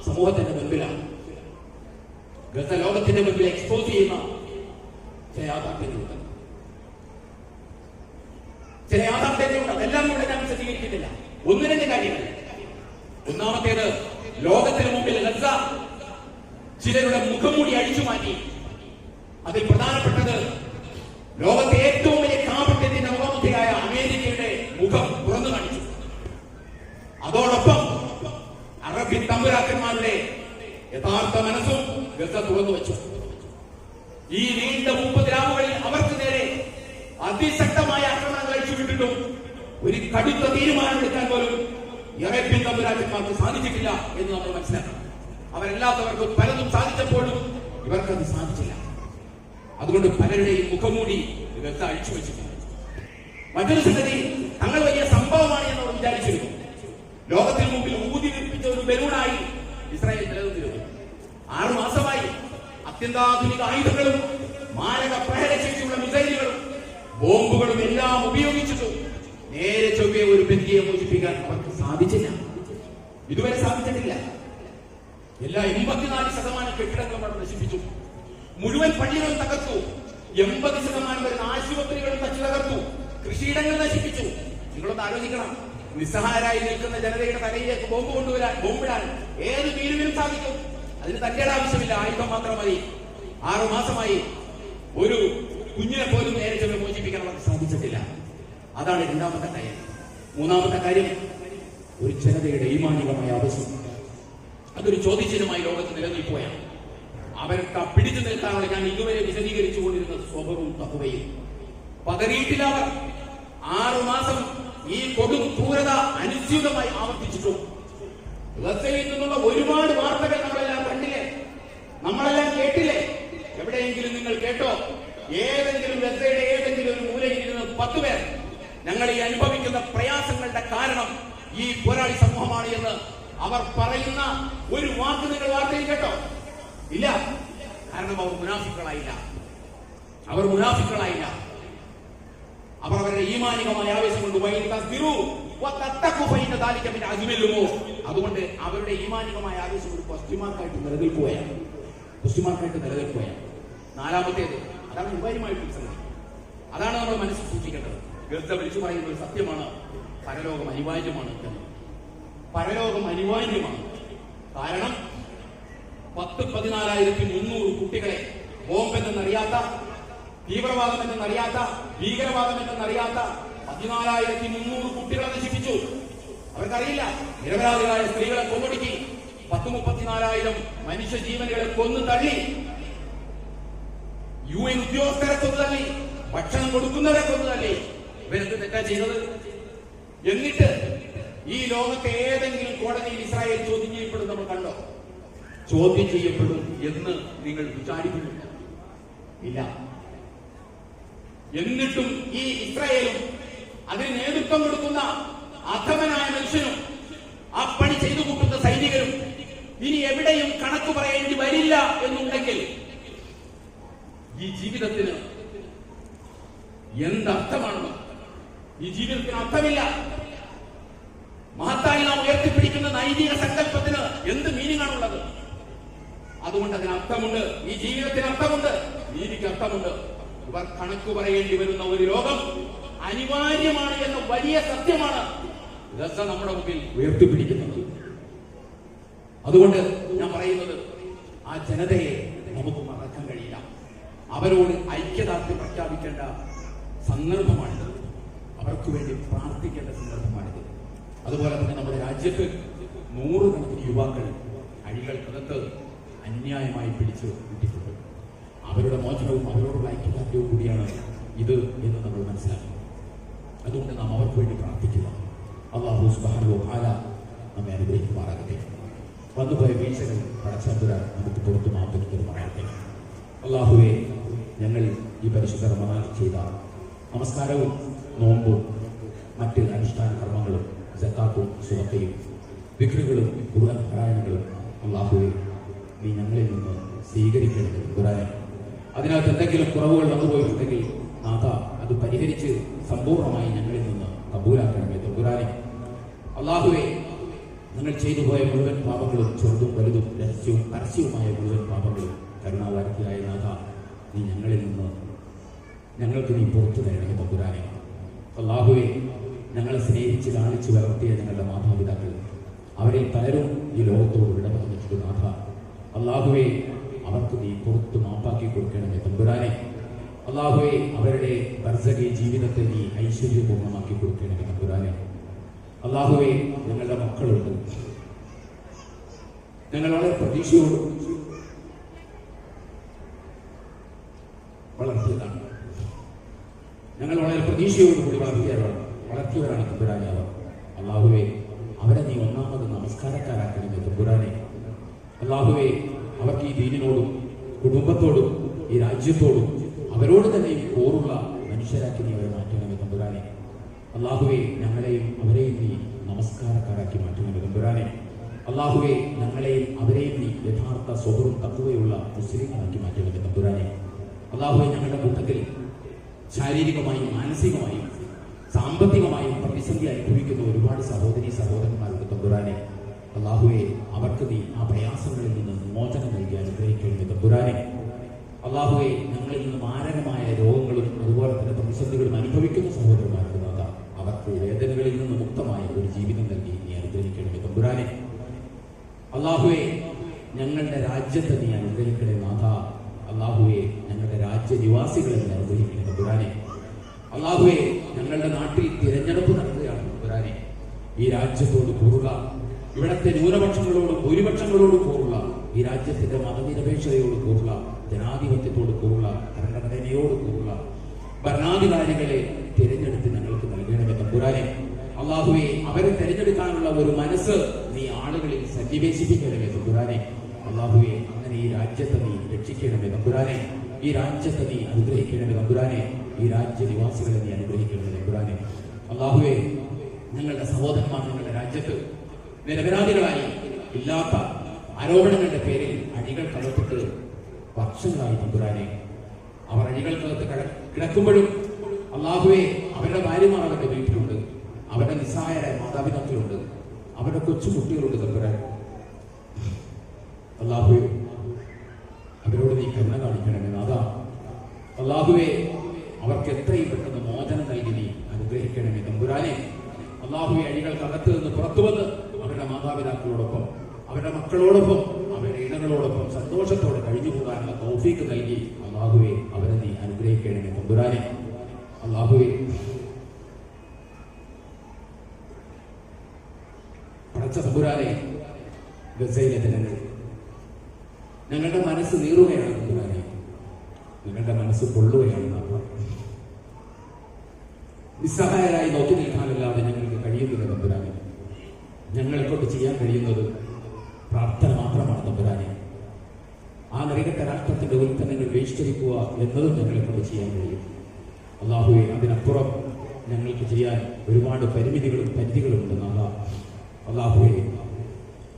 A: സമൂഹത്തിന്റെ മുൻപിലാണ്. ഗസ ലോകത്തിന്റെ മുൻപിൽ എക്സ്പോസ് ചെയ്യുന്ന ചില യാഥാർത്ഥ്യങ്ങളുണ്ട്. അതെല്ലാം കൂടെ ഞാൻ വിശദീകരിക്കുന്നില്ല. ഒന്ന് രണ്ട് കാര്യങ്ങൾ. ഒന്നാമത്തേത്, ലോകത്തിന് മുമ്പിൽ ഗസ ചിലരുടെ മുഖംമൂടി അടിച്ചു മാറ്റി. അതിൽ പ്രധാനപ്പെട്ടത് ലോകത്തെ ഏറ്റവും വലിയ കാപട്യത്തിന്റെ മുഖമുദ്രയായ അമേരിക്കയുടെ മുഖം തുറന്നു കാണിച്ചു. അതോടൊപ്പം അറബി തമ്പുരാക്കന്മാരുടെ യഥാർത്ഥ മനസ്സും ഗസ തുറന്നു വെച്ചു. ഈ നീണ്ട 30 രാവുകളിൽ അവർക്ക് നേരെ അതിശക്തമായ ആക്രമണങ്ങൾ അഴിച്ചുവിട്ടിട്ടും ഒരു കടുത്ത തീരുമാനമെടുക്കാൻ പോലും അറേബ്യൻ തമ്പുരാക്കന്മാർക്ക് സാധിച്ചിട്ടില്ല എന്ന് നമ്മൾ മനസ്സിലാക്കണം. അവരല്ലാത്തവർക്ക് പലതും സാധിച്ചപ്പോഴും ഇവർക്കത് സാധിച്ചില്ല. അതുകൊണ്ട് പലരുടെയും മുഖംമൂടി ഗസ അഴിച്ചു വെച്ചിട്ടുണ്ട്. മറ്റൊരു സംഗതി, തങ്ങൾ വലിയ സംഭവമാണ് എന്ന് വിചാരിച്ചിരുന്നു. ലോകത്തിന് മുമ്പിൽ ഊതി നിർപ്പിച്ച ഒരു ബലൂണായി ഇസ്രായേൽ നിലനിന്നിരുന്നു. 6 മാസമായി അത്യന്താധുനിക ആയുധങ്ങളും മാരക പ്രഹരശേഷിയുള്ള മിസൈലുകളും ബോംബുകളും എല്ലാം ഉപയോഗിച്ചിട്ടും നേരെ ചൊവ്വേ ഒരു വ്യക്തിയെ മോചിപ്പിക്കാൻ അവർക്ക് സാധിച്ചില്ല. ഇതുവരെ സാധിച്ചിട്ടില്ല. എല്ലാ 84% കെട്ടിടങ്ങളും അവർ നശിപ്പിച്ചു. മുഴുവൻ പള്ളികളും തകർത്തു. 80% വരുന്ന ആശുപത്രികളും തകർത്തു. കൃഷിയിടങ്ങൾ നശിപ്പിച്ചു. നിങ്ങളൊന്ന് ആലോചിക്കണം. നിസ്സഹായരായി നിൽക്കുന്ന ജനതയുടെ തലയിലേക്ക് ബോംബിടാൻ ഏത് വീരുവിനും സാധിക്കും. അതിന് തന്റെ ആവശ്യമില്ല, ആയുധം മാത്രം മതി. 6 മാസമായി ഒരു കുഞ്ഞിനെ പോലും നേരെ ചെന്ന് മോചിപ്പിക്കാൻ അവർക്ക് സാധിച്ചിട്ടില്ല. അതാണ് രണ്ടാമത്തെ കാര്യം. മൂന്നാമത്തെ കാര്യം, ഒരു ജനതയുടെ ഈമാനികമായ ആവശ്യം. അതൊരു ചോദ്യചിഹ്നമായി ലോകത്ത് നിലനിൽക്കുകയാണ്. അവർക്ക് പിടിച്ചു നിൽക്കാനുള്ള ഞാൻ ഇതുവരെ വിശദീകരിച്ചു കൊണ്ടിരുന്നത് സ്വഭാവവും തഖ്വയും. പതറിയിട്ടില്ല അവർ. 6 മാസം ഈ കൊടും ക്രൂരത അനുസ്യൂതമായി ആവർത്തിച്ചിട്ടും ഗസയിൽ നിന്നുള്ള ഒരുപാട് വാർത്തകൾ നമ്മളെല്ലാം കണ്ടില്ലേ, നമ്മളെല്ലാം കേട്ടില്ലേ? എവിടെയെങ്കിലും നിങ്ങൾ കേട്ടോ? ഏതെങ്കിലും ഗസയുടെ ഏതെങ്കിലും ഒരു മൂലയിൽ ഇരുന്ന് 10 പേർ ഞങ്ങൾ ഈ അനുഭവിക്കുന്ന പ്രയാസങ്ങളുടെ കാരണം ഈ പോരാളി സമൂഹമാണ് എന്ന് അവർ പറയുന്ന ഒരു വാക്ക് നിങ്ങൾ വാർത്തയിൽ കേട്ടോ? ഇല്ല. കാരണം അവർ മുനാഫിക്കുകളായില്ല. അവർ അവരുടെ ഈമാനികമായ ആവേശം കൊണ്ട് അതുകൊണ്ട് അവരുടെ ഈമാനികമായ ആവേശം ഒരു ക്വസ്റ്റ്യൻമാർക്കായിട്ട് നിലനിൽക്കുകയാണ്. നാലാമത്തേത്, അതാണ് ഉപരിമായിട്ടുള്ള സംഗതി. അതാണ് നമ്മൾ മനസ്സിൽ സൂക്ഷിക്കേണ്ടത്. ഗസ വിളിച്ചു പറയുന്ന ഒരു സത്യമാണ്, പരലോകം അനിവാര്യമാണ്. കാരണം 14,300 കുട്ടികളെ ബോംബെന്നറിയാത്ത, തീവ്രവാദം എന്നറിയാത്ത, ഭീകരവാദം എന്നറിയാത്ത 14,300 കുട്ടികളെ നശിപ്പിച്ചു. അവർക്കറിയില്ല. നിരപരാധികളായ സ്ത്രീകളെ കൊന്നൊടുക്കി. 34,000 മനുഷ്യജീവനുകളെ കൊന്നു തള്ളി. UN ഉദ്യോഗസ്ഥരെ കൊന്നു തള്ളി. ഭക്ഷണം കൊടുക്കുന്നവരെ കൊന്നു തള്ളി. ഇവരെന്ത് തെറ്റാ ചെയ്തത്? എന്നിട്ട് ഈ ലോകത്തെ ഏതെങ്കിലും കോടതിയിൽ ഇസ്രായേൽ ചോദ്യം ചെയ്യപ്പെടും നമ്മൾ കണ്ടോ? ചോദ്യം ചെയ്യപ്പെടും എന്ന് നിങ്ങൾ വിചാരിക്കുന്നില്ല. ഇല്ല. എന്നിട്ടും ഈ ഇസ്രായേലും അതിന് നേതൃത്വം കൊടുക്കുന്ന അധമനായ മനുഷ്യനും ആ പണി ചെയ്തു കൂട്ടുന്ന സൈനികരും ഇനി എവിടെയും കണക്ക് പറയേണ്ടി വരില്ല എന്നുണ്ടെങ്കിൽ ഈ ജീവിതത്തിന് എന്തർത്ഥമാണ്? ഈ ജീവിതത്തിന് അർത്ഥമില്ല. മഹത്തായി നാം ഉയർത്തിപ്പിടിക്കുന്ന നൈതിക സങ്കല്പത്തിന് എന്ത് മീനിങ് ആണുള്ളത്? അതുകൊണ്ട് അതിന് അർത്ഥമുണ്ട്. ഈ ജീവിതത്തിന് അർത്ഥമുണ്ട്, നീതിക്ക് അർത്ഥമുണ്ട്. ഇവർ കണക്ക് പറയേണ്ടി വരുന്ന ഒരു ലോകം അനിവാര്യമാണ് എന്ന വലിയ സത്യമാണ് ഗസ നമ്മുടെ മുമ്പിൽ ഉയർത്തിപ്പിടിക്കുന്നത്. അതുകൊണ്ട് ഞാൻ പറയുന്നത്, ആ ജനതയെ നമുക്ക് മറക്കാൻ കഴിയില്ല. അവരോട് ഐക്യദാർഢ്യം പ്രഖ്യാപിക്കേണ്ട സന്ദർഭമാണിത്. അവർക്ക് വേണ്ടി പ്രാർത്ഥിക്കേണ്ട സന്ദർഭമാണിത്. അതുപോലെ തന്നെ നമ്മുടെ രാജ്യത്ത് 100 കണക്കിന് യുവാക്കൾ അഴികൾക്കകത്ത് അന്യായമായി പിടിച്ചു വിട്ടിട്ടുണ്ട്. അവരുടെ മോചനവും അവരോടുള്ള ഐക്യദാർഢ്യവും കൂടിയാണ് ഇത് എന്ന് നമ്മൾ മനസ്സിലാക്കണം. അതുകൊണ്ട് നാം അവർക്ക് വേണ്ടി പ്രാർത്ഥിക്കുക. അല്ലാഹു സുബ്ഹാനഹു വ തആല നമ്മെ അനുഗ്രഹിക്കുമാറാകട്ടെ. വന്നുപോയ വീഴ്ചകൾ പടച്ചതമ്പുരാൻ നമുക്ക് പുറത്തു മാപ്പിക്കുമാറാകട്ടെ. അല്ലാഹുവേ, ഞങ്ങൾ ഈ പരിശുദ്ധ റമദാൻ ചെയ്ത നമസ്കാരവും നോമ്പും മറ്റ് അനുഷ്ഠാന കർമ്മങ്ങളും സക്കാത്തും സുഹൃത്തയും വിക്രുകളും ഖുർആൻ പാരായണങ്ങളും അല്ലാഹുവേ നീ ഞങ്ങളിൽ നിന്ന് സ്വീകരിക്കരുത്. ഖുർആനെ അതിനകത്ത് എന്തെങ്കിലും കുറവുകൾ വന്നുപോയിട്ടുണ്ടെങ്കിൽ നാഥ അത് പരിഹരിച്ച് സമ്പൂർണ്ണമായി ഞങ്ങളിൽ നിന്ന് കബൂലാക്കണമേ. ഖുർആനെ അല്ലാഹുവേ, ഞങ്ങൾ ചെയ്തു പോയ മുഴുവൻ പാപങ്ങളും ചെറുതും വലുതും രഹസ്യവും പരസ്യവുമായ മുഴുവൻ പാപങ്ങളും കരുണാവാരിയായ നാഥ നീ ഞങ്ങളിൽ നിന്ന് ഞങ്ങൾക്ക് നീ പുറത്തു തരണമേ. ഖുർആനെ അല്ലാഹുവേ, ഞങ്ങളെ സ്നേഹിച്ച് കാണിച്ച് വളർത്തിയ ഞങ്ങളുടെ മാതാപിതാക്കൾ അവരിൽ പലരും ഈ ലോകത്തോട് വിട പറഞ്ഞിട്ടുണ്ട്. നാഥ അല്ലാഹുവേ, അവർക്ക് നീ പുറത്ത് മാപ്പാക്കി കൊടുക്കണമേ. തമ്പുരാനെ അല്ലാഹുവേ, അവരുടെ ബർസഖി ജീവിതത്തെ നീ ഐശ്വര്യപൂർണ്ണമാക്കി കൊടുക്കണമേ. തമ്പുരാനെ അല്ലാഹുവേ, ഞങ്ങളുടെ മക്കളുണ്ട്, ഞങ്ങൾ വളരെ പ്രതീക്ഷയോടും വളർത്തിയതാണ്. ഞങ്ങൾ വളരെ പ്രതീക്ഷയോടുകൂടി വളർത്തിയവരാണ് തമ്പുരാനെ അവർ. അല്ലാഹുവേ, അവരെ നീ ഒന്നാമത് നമസ്കാരക്കാരാക്കണമേ. തമ്പുരാനെ അല്ലാഹുവേ, അവർക്ക് ഈ ദീനിനോടും കുടുംബത്തോടും ഈ രാജ്യത്തോടും അവരോട് തന്നെ കൂറുള്ള മനുഷ്യരാക്കി നീ അവരെ മാറ്റണമേ. തമ്പുരാനെ അല്ലാഹുവേ, ഞങ്ങളെയും അവരെയും നീ നമസ്കാരക്കാരാക്കി മാറ്റണമേ. തമ്പുരാനെ അല്ലാഹുവേ, ഞങ്ങളെയും അവരെയും നീ യഥാർത്ഥ സ്വഹറും തഖ്വയുള്ള മുസ്ലിങ്ങളാക്കി മാറ്റണമേ. തമ്പുരാനെ അല്ലാഹുവേ, ഞങ്ങളുടെ കൂട്ടത്തിൽ ശാരീരികമായും മാനസികമായും സാമ്പത്തികമായും പ്രതിസന്ധി അനുഭവിക്കുന്ന ഒരുപാട് സഹോദരി സഹോദരന്മാരുടെ തമ്പുരാനെ അല്ലാഹുവേ, അവർക്ക് നീ ആ പ്രയാസങ്ങളിൽ നിന്ന് മോചനം നൽകി അനുഗ്രഹിക്കണമേ. തമ്പുരാനെ അല്ലാഹുവേ, ഞങ്ങളിൽ നിന്ന് മാരകമായ രോഗങ്ങളും അതുപോലെ തന്നെ പ്രതിസന്ധികളും അനുഭവിക്കുന്ന സഹോദരന്മാരുടെ നാഥ അവർക്ക് വേദനകളിൽ നിന്ന് മുക്തമായ ഒരു ജീവിതം നൽകി നീ അനുഗ്രഹിക്കണമേ. തമ്പുരാനെ അല്ലാഹുവേ, ഞങ്ങളുടെ രാജ്യത്തെ നീ അനുഗ്രഹിക്കണേ. നാഥ അല്ലാഹുവേ, ഞങ്ങളുടെ രാജ്യനിവാസികളെ നീ അനുഗ്രഹിക്കണേ. തമ്പുരാനെ അല്ലാഹുവേ, ഞങ്ങളുടെ നാട്ടിൽ തിരഞ്ഞെടുപ്പ് നടത്തുകയാണ്. തമ്പുരാനെ ഈ രാജ്യത്തോട് കൂറുക, ഇവിടത്തെ ന്യൂനപക്ഷങ്ങളോടും ഭൂരിപക്ഷങ്ങളോടും കൂറുള്ള ഈ രാജ്യത്തിന്റെ മതനിരപേക്ഷതയോട് കൂറുള്ള ജനാധിപത്യത്തോട് കൂറുള്ള ഭരണഘടനയോട് കൂറുള്ള ഭരണാധികാരികളെ തിരഞ്ഞെടുത്ത് ഞങ്ങൾക്ക് നൽകണമേ. തമ്പുരാനെ അല്ലാഹുവേ, അവരെ തിരഞ്ഞെടുക്കാനുള്ള ഒരു മനസ്സ് നീ ആളുകളിൽ സന്നിവേശിപ്പിക്കണമേ. തമ്പുരാനെ അല്ലാഹുവേ, അങ്ങനെ ഈ രാജ്യത്തെ നീ രക്ഷിക്കണമേ. തമ്പുരാനെ ഈ രാജ്യത്തെ നീ അനുഗ്രഹിക്കണമേ. തമ്പുരാനെ ഈ രാജ്യനിവാസികളെ നീ അനുഗ്രഹിക്കണമേ. തമ്പുരാനെ അല്ലാഹുവേ, ഞങ്ങളുടെ സഹോദരന്മാർ ഞങ്ങളുടെ രാജ്യത്ത് നിരപരാധികളായി ഇല്ലാത്ത ആരോപണങ്ങളുടെ പേരിൽ അഴികൾക്കകത്തിട്ട് വർഷങ്ങളായി. തമ്പുരാനെ അവർ അഴികൾക്കകത്ത് കിടക്കുമ്പോഴും അല്ലാഹുവേ, അവരുടെ ഭാര്യമാർ അവരുടെ വീട്ടിലുണ്ട്, അവരുടെ നിസ്സഹായരായ മാതാപിതാക്കളുണ്ട്, അവരുടെ കൊച്ചു കുട്ടികളുണ്ട്. തമ്പുരാൻ അല്ലാഹുവേ, അവരോട് നീ കരുണ കാണിക്കണമേ. നാഥ അല്ലാഹുവേ, അവർക്ക് എത്രയും പെട്ടെന്ന് മോചനം നൽകി നീ അനുഗ്രഹിക്കണമേ. തമ്പുരാനെ അല്ലാഹുവേ, അഴികൾക്കകത്ത് നിന്ന് പുറത്തു വന്ന് അവരുടെ മാതാപിതാക്കളോടൊപ്പം അവരുടെ മക്കളോടൊപ്പം അവരുടെ ഇണകളോടൊപ്പം സന്തോഷത്തോടെ കഴിഞ്ഞു പോകാനുള്ള തൗഫീക്ക് നൽകി അല്ലാഹുവേ, അവരെ നീ അനുഗ്രഹിക്കണമേ. തമ്പുരാനെ അല്ലാഹുവേ, പടച്ച തമ്പുരാനെ, ഗസയിലെ ജനങ്ങൾ ഞങ്ങളുടെ മനസ്സ് നീറുകയാണ്. തമ്പുരാനെ ഞങ്ങളുടെ മനസ്സ് പൊള്ളുകയാണ്. നിസ്സഹായരായി നോക്കി നിൽക്കാനല്ലാതെ ഞങ്ങൾക്ക് കഴിയുന്നില്ല. തമ്പുരാനെ ഞങ്ങളെ കൊണ്ട് ചെയ്യാൻ കഴിയുന്നത് പ്രാർത്ഥന മാത്രമാണ്. തമ്പുരാനെ ആ നരകത്തെ രാഷ്ട്രത്തിന്റെ ഉൽപ്പന്നങ്ങൾ ബഹിഷ്കരിക്കുക എന്നതും ഞങ്ങളെ കൊണ്ട് ചെയ്യാൻ കഴിയും. അല്ലാഹുവേ, അതിനപ്പുറം ഞങ്ങൾക്ക് ചെയ്യാൻ ഒരുപാട് പരിമിതികളും പരിധികളും ഉണ്ട്. നാഥ അല്ലാഹുവേ,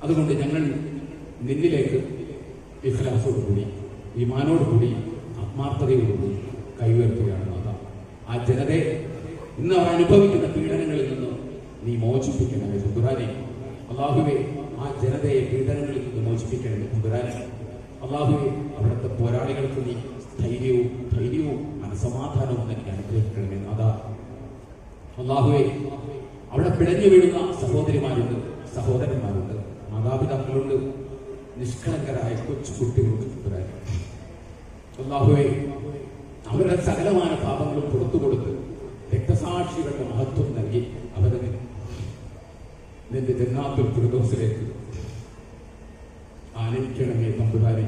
A: അതുകൊണ്ട് ഞങ്ങൾ നിന്നിലേക്ക് ഇഖ്ലാസോടുകൂടി ഈമാനോടുകൂടി ആത്മാർത്ഥതയോടുകൂടി കൈയുയർത്തുകയാണ്. നാഥ ആ ജനതയെ ഇന്ന് അവർ അനുഭവിക്കുന്ന പീഡനങ്ങളിൽ നിന്ന് നീ മോചിപ്പിക്കണമേ. തമ്പുരാനെ അല്ലാഹുവേ, ആ ജനതയെ പീഡനങ്ങളിൽ നിന്ന് മോചിപ്പിക്കണമേ. തമ്പുരാനെ അല്ലാഹുവേ, അവിടുത്തെ പോരാളികൾക്ക് നീ ധൈര്യവും മനസമാധാനവും നൽകി അനുഗ്രഹിക്കണമേ. നാഥ അല്ലാഹുവേ, അവിടെ പിടഞ്ഞു വീഴുന്ന സഹോദരിമാരുണ്ട്, സഹോദരന്മാരുണ്ട്, മാതാപിതാക്കളുണ്ട്, നിഷ്കളങ്കരായ കൊച്ചു കുട്ടികളുണ്ട്. തമ്പുരാനെ അല്ലാഹുവേ, അവരുടെ സകലമായ പാപങ്ങളും പുറത്തു കൊടുത്ത് രക്തസാക്ഷികളുടെ മഹത്വം നൽകി അവരെ നിന്റെ ജന്നാത്തുൽ ഫിർദൗസിലേക്ക് ആനയിക്കണമേ തമ്പുരാനെ.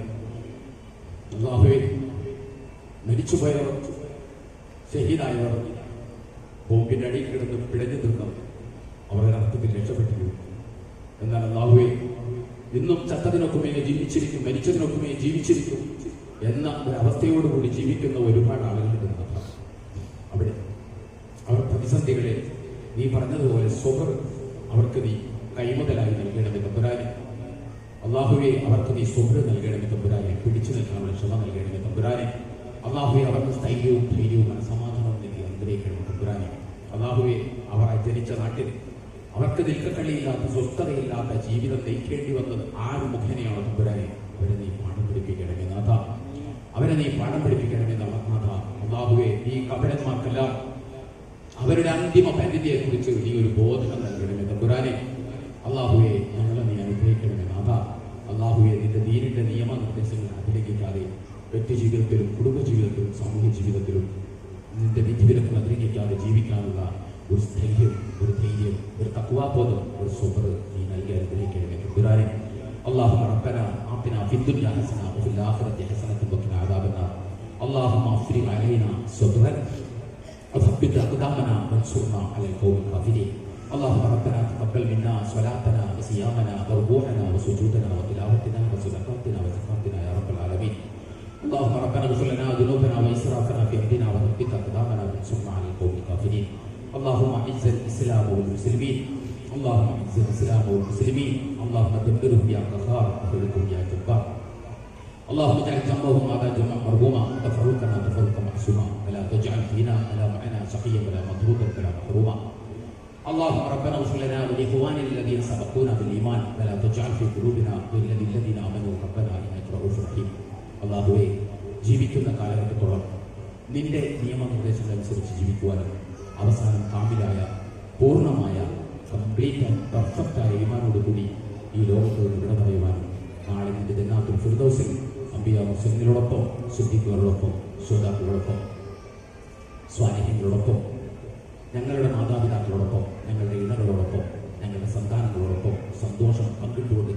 A: അല്ലാഹുവേ, മരിച്ചുപോയവർ, ഷഹീദായവർ, ബോംബിന്റെ അടിയിൽ കിടന്ന് പിഴഞ്ഞു നിന്നും അവരുടെ അർത്ഥത്തിൽ രക്ഷപ്പെട്ടിരുന്നു. എന്നാൽ അല്ലാഹുവേ, ഇന്നും ചത്തതിനൊക്കുമേ ജീവിച്ചിരിക്കും, മരിച്ചതിനൊക്കുമേ ജീവിച്ചിരിക്കും എന്ന ഒരവസ്ഥയോടുകൂടി ജീവിക്കുന്ന ഒരുപാട് ആളുകളുണ്ട്. അവിടെ അവർ പ്രതിസന്ധികളെ നീ പറഞ്ഞതുപോലെ സ്വബർ അവർക്ക് നീ കൈമുതലായി നൽകണമേ തമ്പുരാനെ. അല്ലാഹുവേ, അവർക്ക് നീ സ്വബർ നൽകണമേ തമ്പുരാനെ. പിടിച്ചു നിൽക്കാനുള്ള ക്ഷമ നൽകണമേ തമ്പുരാനെ. അല്ലാഹുവേ, അവർക്ക് സ്ഥൈര്യവും ധൈര്യവും മനസമാധാനവും നൽകി അനുഗ്രഹിക്കണം തമ്പുരാനെ. അല്ലാഹുവേ, അവർ ജനിച്ച നാട്ടിൽ അവർക്ക് നിൽക്കക്കളിയില്ലാത്ത, സ്വസ്ഥതയില്ലാത്ത ജീവിതം നയിക്കേണ്ടി വന്നത് ആര് മുഖേനയാണ് തമ്പുരാനെ? അവരെ നീ പാഠം പഠിപ്പിക്കണമേ നാഥ. അവരെ നീ പാഠം പഠിപ്പിക്കണമേ നാഥ. അല്ലാഹുവേ, ഈ കപടന്മാർക്കെല്ലാം അവരുടെ അന്തിമ പരിധിയെ കുറിച്ച് നീ ഒരു ബോധനം നൽകണമേ തമ്പുരാനെ. അല്ലാഹുവേ, ഞങ്ങളെ നീ അനുഗ്രഹിക്കണമേ നാഥ. അല്ലാഹുവേ, നിന്റെ ദീനിന്റെ നിയമനിർദ്ദേശങ്ങൾ അതിലംഘിക്കാതെ വ്യക്തി ജീവിതത്തിലും കുടുംബജീവിതത്തിലും സാമൂഹ്യ ജീവിതത്തിലും നിന്റെ വിധിവിലക്കും അതിലംഘിക്കാതെ ജീവിക്കാനുള്ള ഒരു സ്ഥൈര്യം, ഒരു ധൈര്യം, ഒരു തഖ്വാബോധം, ഒരു സ്വബർ നീ നൽകി അനുഗ്രഹിക്കണമേ തമ്പുരാനെ. اللهم ربنا آتنا في الدنيا حسنة وفي الآخرة حسنة وقنا عذاب النار. اللهم افرغ علينا صبرا وثبت أقدامنا وانصرنا على القوم الكافرين. اللهم ربنا تقبل منا صلاتنا وصيامنا وركوعنا وسجودنا وتلاوتنا وصدقاتنا وزكاتنا يا رب العالمين. اللهم ربنا اغفر لنا ذنوبنا وإسرافنا في أمرنا وثبت أقدامنا وانصرنا على القوم الكافرين. اللهم اعز الإسلام والمسلمين. اللهم اعز الإسلام والمسلمين. اللهم دمرهم يا قهار واهلكهم يا جبار. اللهم اجعل جمعهم هذا جمعا مرحوما وتفرقنا تفرقا معصوما ولا تجعل فينا ولا معنا شقيا ولا مطرودا ولا محروما. اللهم ربنا اغفر لنا ولإخواننا الذين سبقونا بالإيمان ولا تجعل في قلوبنا غلا للذين آمنوا ربنا إنك رؤوف رحيم. അല്ലാഹുവേ, ജീവിക്കുന്ന കാലഘട്ടത്തോളം നിന്റെ നിയമനിർദ്ദേശങ്ങൾ അനുസരിച്ച് ജീവിക്കുവാനും അവസാനം കാമിലായ, പൂർണ്ണമായ, കംപ്ലീറ്റ് ആൻഡ് പെർഫെക്റ്റായ ഈമാനോടുകൂടി ഈ ലോകത്തോട് വിട പറയുവാനും നാളെ നിന്റെ ജന്നാത്തുൽ ഫിർദൗസിൽ അംബിയാ മുർസലീങ്ങളോടൊപ്പം, സിദ്ദീഖുകളോടൊപ്പം, ശുഹദാക്കളോടൊപ്പം, സ്വാലിഹീങ്ങളോടൊപ്പം, ഞങ്ങളുടെ മാതാപിതാക്കളോടൊപ്പം, ഞങ്ങളുടെ ഇണകളോടൊപ്പം, ഞങ്ങളുടെ സന്താനങ്ങളോടൊപ്പം സന്തോഷം പങ്കിട്ടുകൊണ്ട്